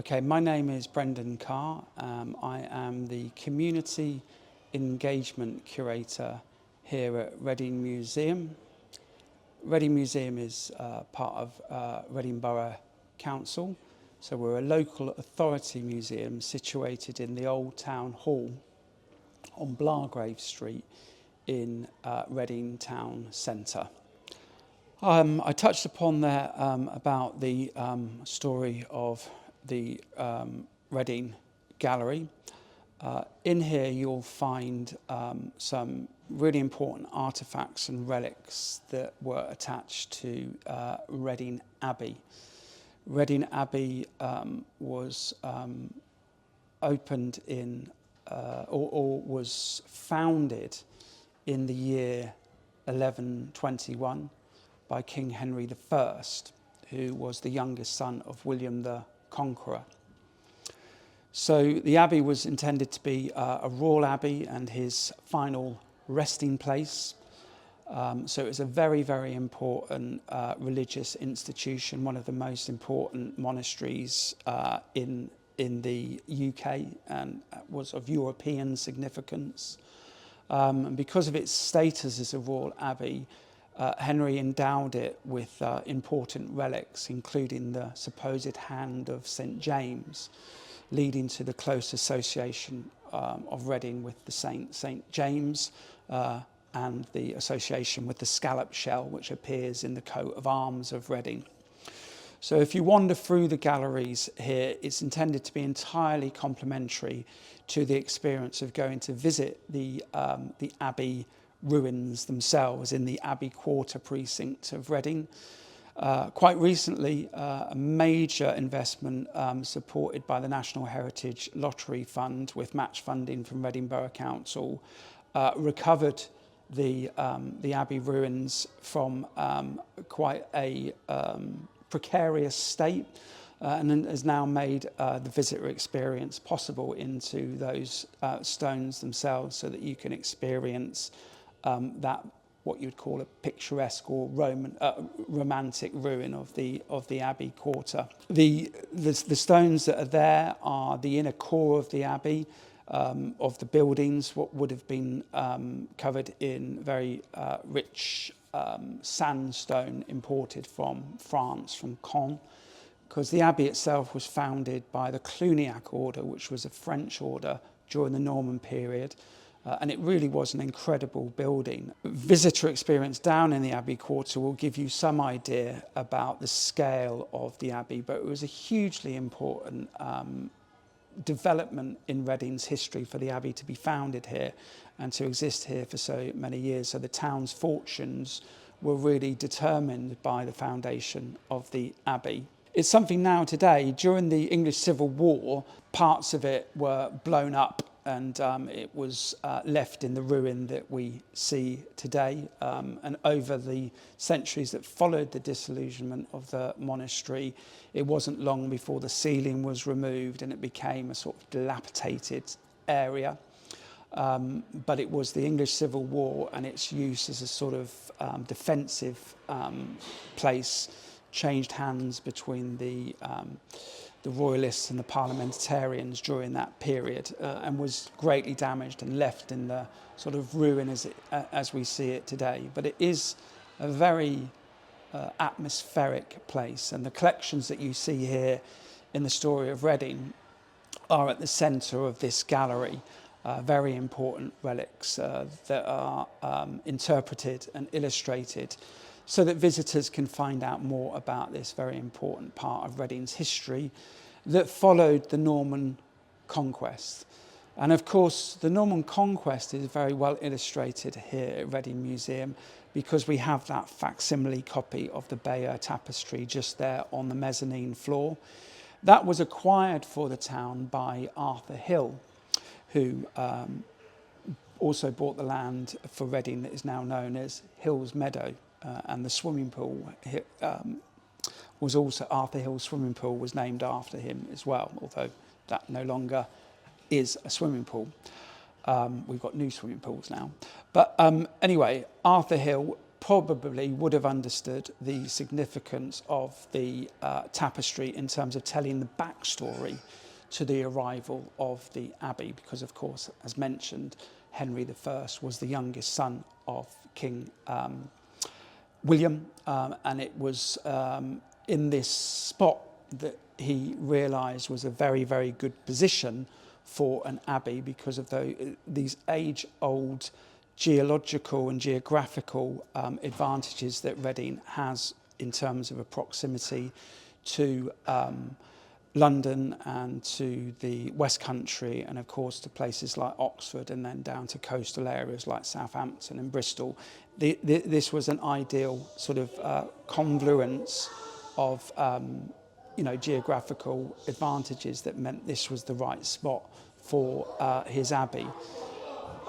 Okay, my name is Brendan Carr. I am the Community Engagement Curator here at Reading Museum. Reading Museum is part of Reading Borough Council, so we're a local authority museum situated in the Old Town Hall on Blargrave Street in Reading Town Centre. I touched upon there about the story of the Reading Gallery. In here you'll find some really important artefacts and relics that were attached to Reading Abbey. Reading Abbey was opened in or was founded in the year 1121 by King Henry I, who was the youngest son of William the Conqueror. So the abbey was intended to be a royal abbey and his final resting place. So it was a very, very important religious institution, one of the most important monasteries in the UK, and was of European significance. And because of its status as a royal abbey, Henry endowed it with important relics, including the supposed hand of St. James, leading to the close association of Reading with the St. James and the association with the scallop shell, which appears in the coat of arms of Reading. So if you wander through the galleries here, it's intended to be entirely complementary to the experience of going to visit the Abbey ruins themselves in the Abbey Quarter precinct of Reading. Quite recently, a major investment supported by the National Heritage Lottery Fund with match funding from Reading Borough Council recovered the Abbey ruins from quite a precarious state and has now made the visitor experience possible into those stones themselves, so that you can experience that what you'd call a picturesque or romantic ruin of the Abbey Quarter. The stones that are there are the inner core of the Abbey, of the buildings, what would have been covered in very rich sandstone imported from France, from Caen, because the Abbey itself was founded by the Cluniac order, which was a French order during the Norman period. And it really was an incredible building. Visitor experience down in the Abbey Quarter will give you some idea about the scale of the Abbey, but it was a hugely important development in Reading's history for the Abbey to be founded here and to exist here for so many years. So the town's fortunes were really determined by the foundation of the Abbey. It's something now today. During the English Civil War, parts of it were blown up and it was left in the ruin that we see today. And over the centuries that followed the disillusionment of the monastery, it wasn't long before the ceiling was removed and it became a sort of dilapidated area. But it was the English Civil War and its use as a sort of defensive place changed hands between the royalists and the parliamentarians during that period, and was greatly damaged and left in the sort of ruin as we see it today. But it is a very atmospheric place, and the collections that you see here in the story of Reading are at the centre of this gallery. Very important relics that are interpreted and illustrated so that visitors can find out more about this very important part of Reading's history that followed the Norman conquest. And of course, the Norman conquest is very well illustrated here at Reading Museum because we have that facsimile copy of the Bayeux tapestry just there on the mezzanine floor. That was acquired for the town by Arthur Hill, who also bought the land for Reading that is now known as Hill's Meadow. And the swimming pool was also, Arthur Hill's swimming pool was named after him as well, although that no longer is a swimming pool. We've got new swimming pools now. But anyway, Arthur Hill probably would have understood the significance of the tapestry in terms of telling the backstory to the arrival of the Abbey, because of course, as mentioned, Henry I was the youngest son of King William, and it was in this spot that he realised was a very, very good position for an abbey because of these age-old geological and geographical advantages that Reading has in terms of a proximity to London and to the West Country, and of course to places like Oxford, and then down to coastal areas like Southampton and Bristol. This was an ideal sort of confluence of geographical advantages that meant this was the right spot for his abbey.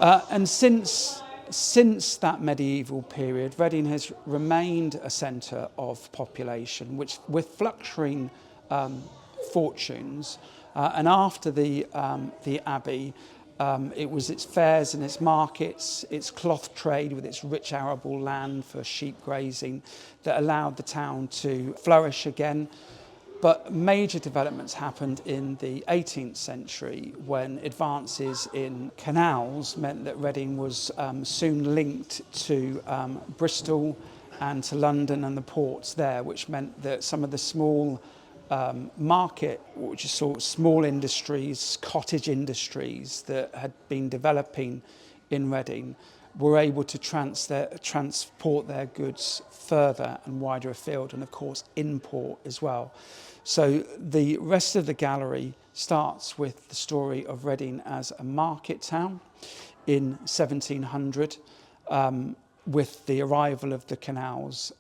And since that medieval period, Reading has remained a centre of population, which with fluctuating fortunes. And after the Abbey, it was its fairs and its markets, its cloth trade with its rich arable land for sheep grazing that allowed the town to flourish again. But major developments happened in the 18th century when advances in canals meant that Reading was soon linked to Bristol and to London and the ports there, which meant that some of the small market, which is sort of small industries, cottage industries that had been developing in Reading, were able to transport their goods further and wider afield, and of course import as well. So the rest of the gallery starts with the story of Reading as a market town in 1700. With the arrival of the canals,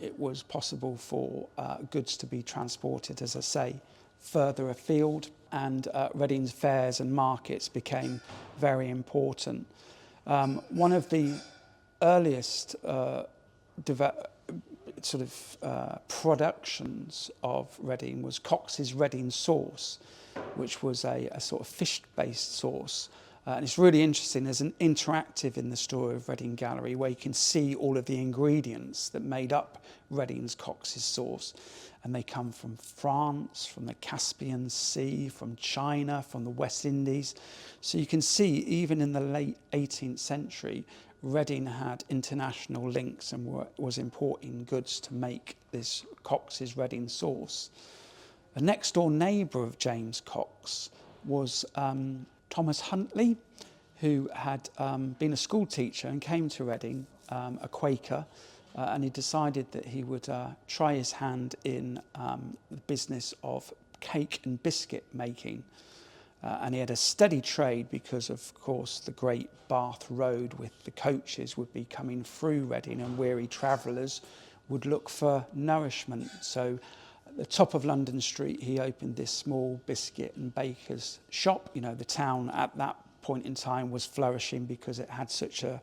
it was possible for goods to be transported, as I say, further afield, and Reading's fairs and markets became very important. One of the earliest productions of Reading was Cox's Reading sauce, which was a sort of fish-based sauce. And it's really interesting. There's an interactive in the story of Reading Gallery where you can see all of the ingredients that made up Reading's Cox's sauce. And they come from France, from the Caspian Sea, from China, from the West Indies. So you can see, even in the late 18th century, Reading had international links and was importing goods to make this Cox's Reading sauce. A next door neighbour of James Cox was Thomas Huntley, who had been a school teacher and came to Reading, a Quaker, and he decided that he would try his hand in the business of cake and biscuit making. And he had a steady trade because, of course, the Great Bath Road with the coaches would be coming through Reading, and weary travellers would look for nourishment. So at the top of London Street, he opened this small biscuit and baker's shop. You know, the town at that point in time was flourishing because it had such a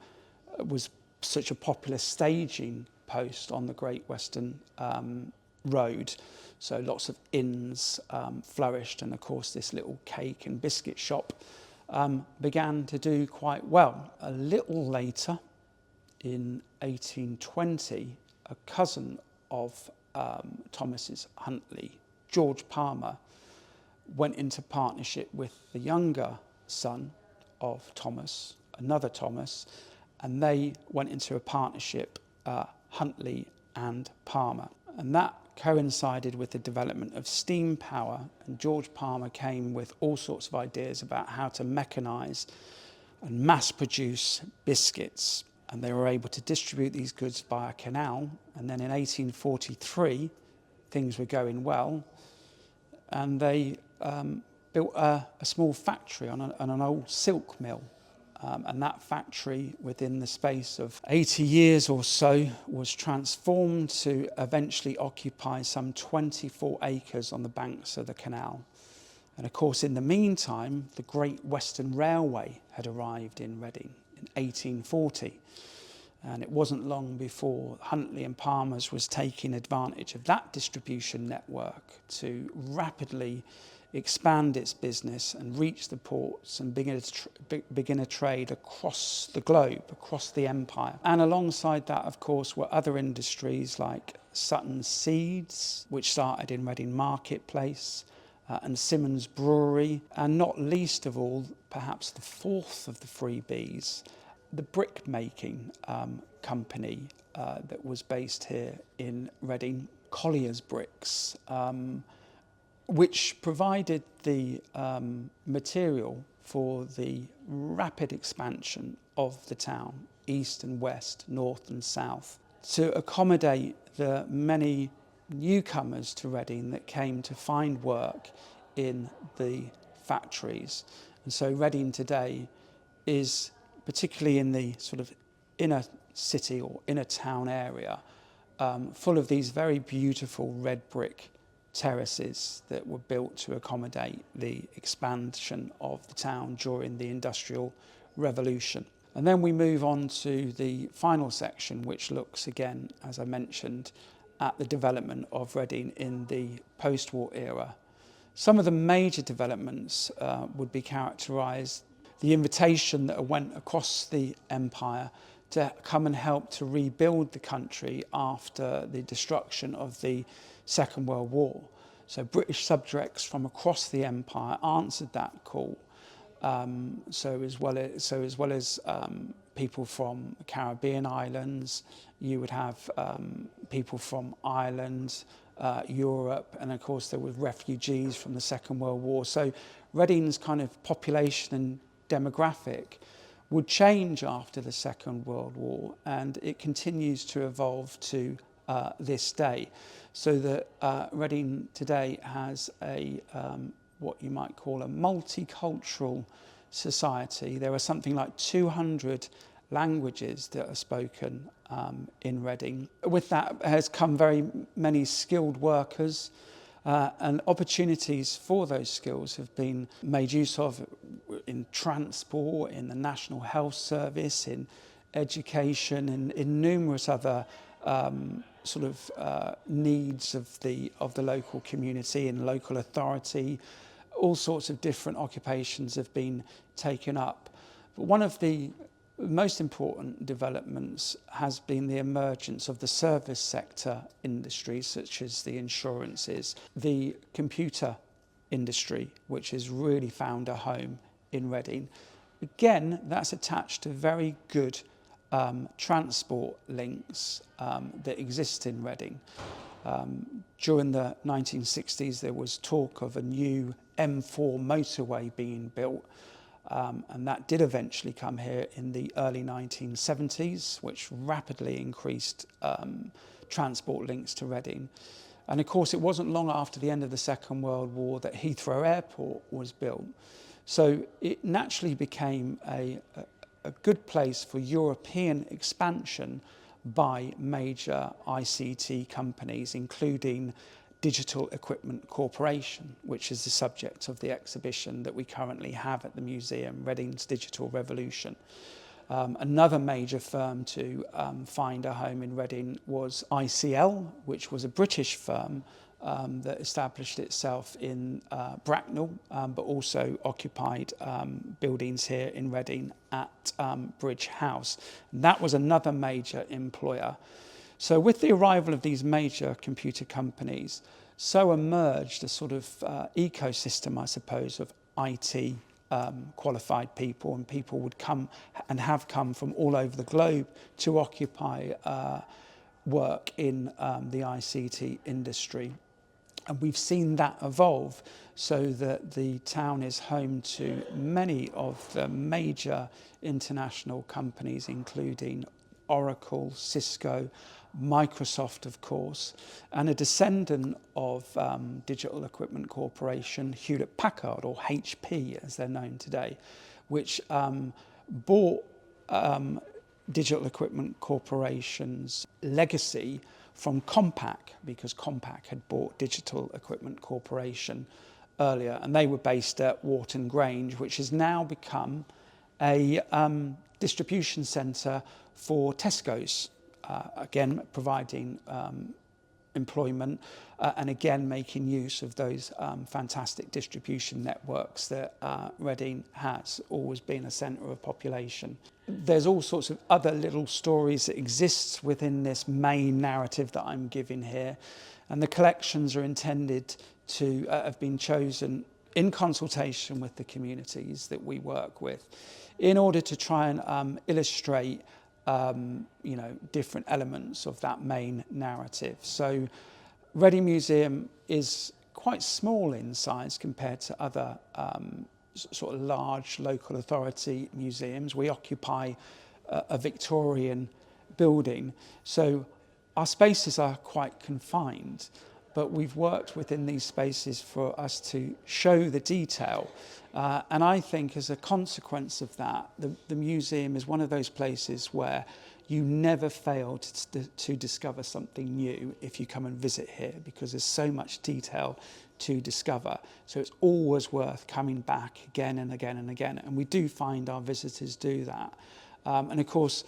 popular staging post on the Great Western Road. So lots of inns flourished, and of course this little cake and biscuit shop began to do quite well. A little later, in 1820, a cousin of Thomas's Huntley, George Palmer, went into partnership with the younger son of Thomas, another Thomas, and they went into a partnership, Huntley and Palmer. And that coincided with the development of steam power, and George Palmer came with all sorts of ideas about how to mechanise and mass produce biscuits. And they were able to distribute these goods by a canal. And then in 1843, things were going well, and they built a small factory on an old silk mill. And that factory, within the space of 80 years or so, was transformed to eventually occupy some 24 acres on the banks of the canal. And of course, in the meantime, the Great Western Railway had arrived in Reading in 1840. And it wasn't long before Huntley and Palmers was taking advantage of that distribution network to rapidly expand its business and reach the ports and begin a trade across the globe, across the empire. And alongside that, of course, were other industries like Sutton's Seeds, which started in Reading Marketplace, and Simmons Brewery, and not least of all, perhaps the fourth of the three Bs, the brick making company that was based here in Reading, Collier's Bricks, which provided the material for the rapid expansion of the town, east and west, north and south, to accommodate the many newcomers to Reading that came to find work in the factories. And so Reading today is, particularly in the sort of inner city or inner town area, full of these very beautiful red brick terraces that were built to accommodate the expansion of the town during the Industrial Revolution. And then we move on to the final section, which looks again, as I mentioned, at the development of Reading in the post-war era. Some of the major developments would be characterised, the invitation that went across the empire to come and help to rebuild the country after the destruction of the Second World War. So British subjects from across the empire answered that call. So as well as people from the Caribbean islands, you would have people from Ireland, Europe, and of course there were refugees from the Second World War. So Reading's kind of population and demographic would change after the Second World War, and it continues to evolve to this day. So that Reading today has a what you might call a multicultural society. There are something like 200 languages that are spoken in Reading. With that has come very many skilled workers, and opportunities for those skills have been made use of in transport, in the National Health Service, in education, and in numerous other needs of the local community and local authority. All sorts of different occupations have been taken up. But one of the most important developments has been the emergence of the service sector industries, such as the insurances, the computer industry, which has really found a home in Reading. Again, that's attached to very good transport links that exist in Reading. During the 1960s, there was talk of a new M4 motorway being built, and that did eventually come here in the early 1970s, which rapidly increased transport links to Reading. And of course, it wasn't long after the end of the Second World War that Heathrow Airport was built. So it naturally became a good place for European expansion by major ICT companies, including Digital Equipment Corporation, which is the subject of the exhibition that we currently have at the museum, Reading's Digital Revolution. Another major firm to find a home in Reading was ICL, which was a British firm that established itself in Bracknell, but also occupied buildings here in Reading at Bridge House. And that was another major employer. So with the arrival of these major computer companies, so emerged a sort of ecosystem, I suppose, of IT qualified people, and people would come and have come from all over the globe to occupy work in the ICT industry. And we've seen that evolve so that the town is home to many of the major international companies, including Oracle, Cisco, Microsoft, of course, and a descendant of Digital Equipment Corporation, Hewlett Packard, or HP as they're known today, which bought Digital Equipment Corporation's legacy from Compaq, because Compaq had bought Digital Equipment Corporation earlier, and they were based at Wharton Grange, which has now become a distribution centre for Tesco's, again providing employment, and again making use of those fantastic distribution networks that Reading has, always been a centre of population. There's all sorts of other little stories that exist within this main narrative that I'm giving here, and the collections are intended to have been chosen in consultation with the communities that we work with, in order to try and illustrate different elements of that main narrative. So Reading Museum is quite small in size compared to other sort of large local authority museums. We occupy a Victorian building, so our spaces are quite confined, but we've worked within these spaces for us to show the detail. And I think as a consequence of that, the museum is one of those places where you never fail to discover something new if you come and visit here, because there's so much detail to discover. So it's always worth coming back again and again and again. And we do find our visitors do that. And of course,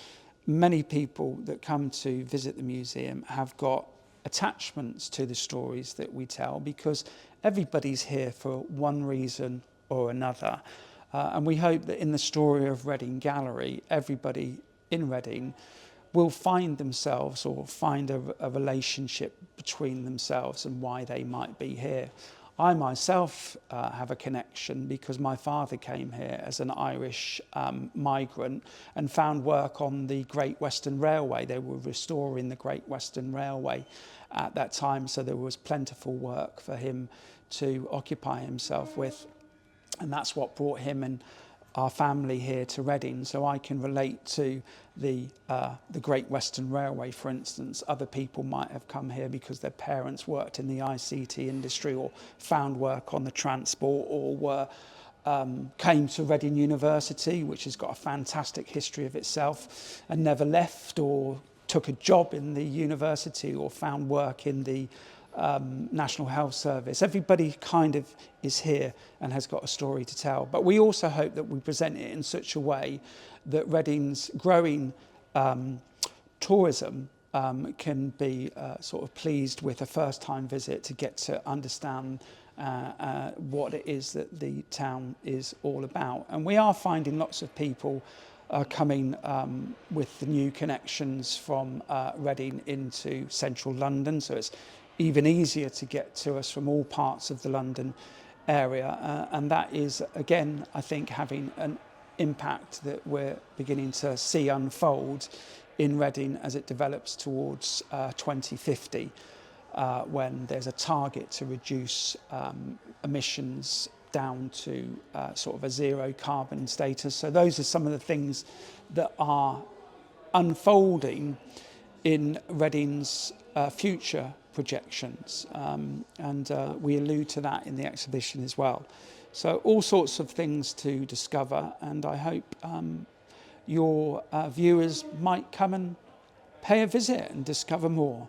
many people that come to visit the museum have got attachments to the stories that we tell, because everybody's here for one reason or another. And we hope that in the story of Reading Gallery, everybody in Reading will find themselves, or find a relationship between themselves and why they might be here. I myself have a connection because my father came here as an Irish migrant and found work on the Great Western Railway. They were restoring the Great Western Railway at that time, so there was plentiful work for him to occupy himself with. And that's what brought him and our family here to Reading. So I can relate to the Great Western Railway, for instance. Other people might have come here because their parents worked in the ICT industry, or found work on the transport, or came to Reading University, which has got a fantastic history of itself, and never left, or took a job in the university, or found work in the National Health Service. Everybody kind of is here and has got a story to tell. But we also hope that we present it in such a way that Reading's growing tourism can be sort of pleased with a first-time visit, to get to understand what it is that the town is all about. And we are finding lots of people coming with the new connections from Reading into central London, so it's even easier to get to us from all parts of the London area, and that is, again, I think, having an impact that we're beginning to see unfold in Reading as it develops towards 2050, when there's a target to reduce emissions down to sort of a zero carbon status. So those are some of the things that are unfolding in Reading's future projections, and we allude to that in the exhibition as well. So all sorts of things to discover, and I hope your viewers might come and pay a visit and discover more.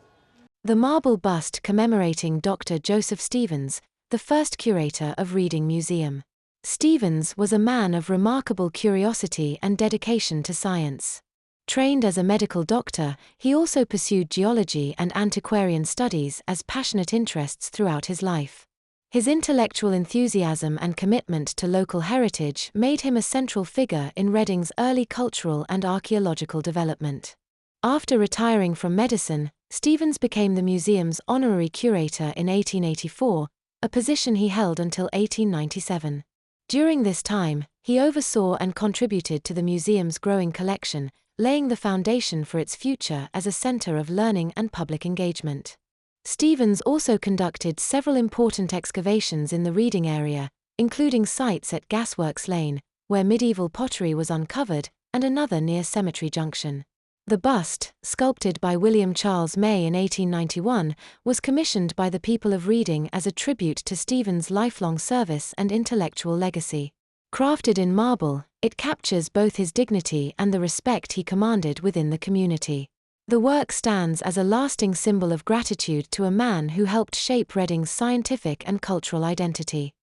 The marble bust commemorating Dr. Joseph Stevens, the first curator of Reading Museum. Stevens was a man of remarkable curiosity and dedication to science. Trained as a medical doctor, he also pursued geology and antiquarian studies as passionate interests throughout his life. His intellectual enthusiasm and commitment to local heritage made him a central figure in Reading's early cultural and archaeological development. After retiring from medicine, Stevens became the museum's honorary curator in 1884, a position he held until 1897. During this time, he oversaw and contributed to the museum's growing collection, laying the foundation for its future as a center of learning and public engagement. Stevens also conducted several important excavations in the Reading area, including sites at Gasworks Lane, where medieval pottery was uncovered, and another near Cemetery Junction. The bust, sculpted by William Charles May in 1891, was commissioned by the people of Reading as a tribute to Stevens' lifelong service and intellectual legacy. Crafted in marble, it captures both his dignity and the respect he commanded within the community. The work stands as a lasting symbol of gratitude to a man who helped shape Reading's scientific and cultural identity.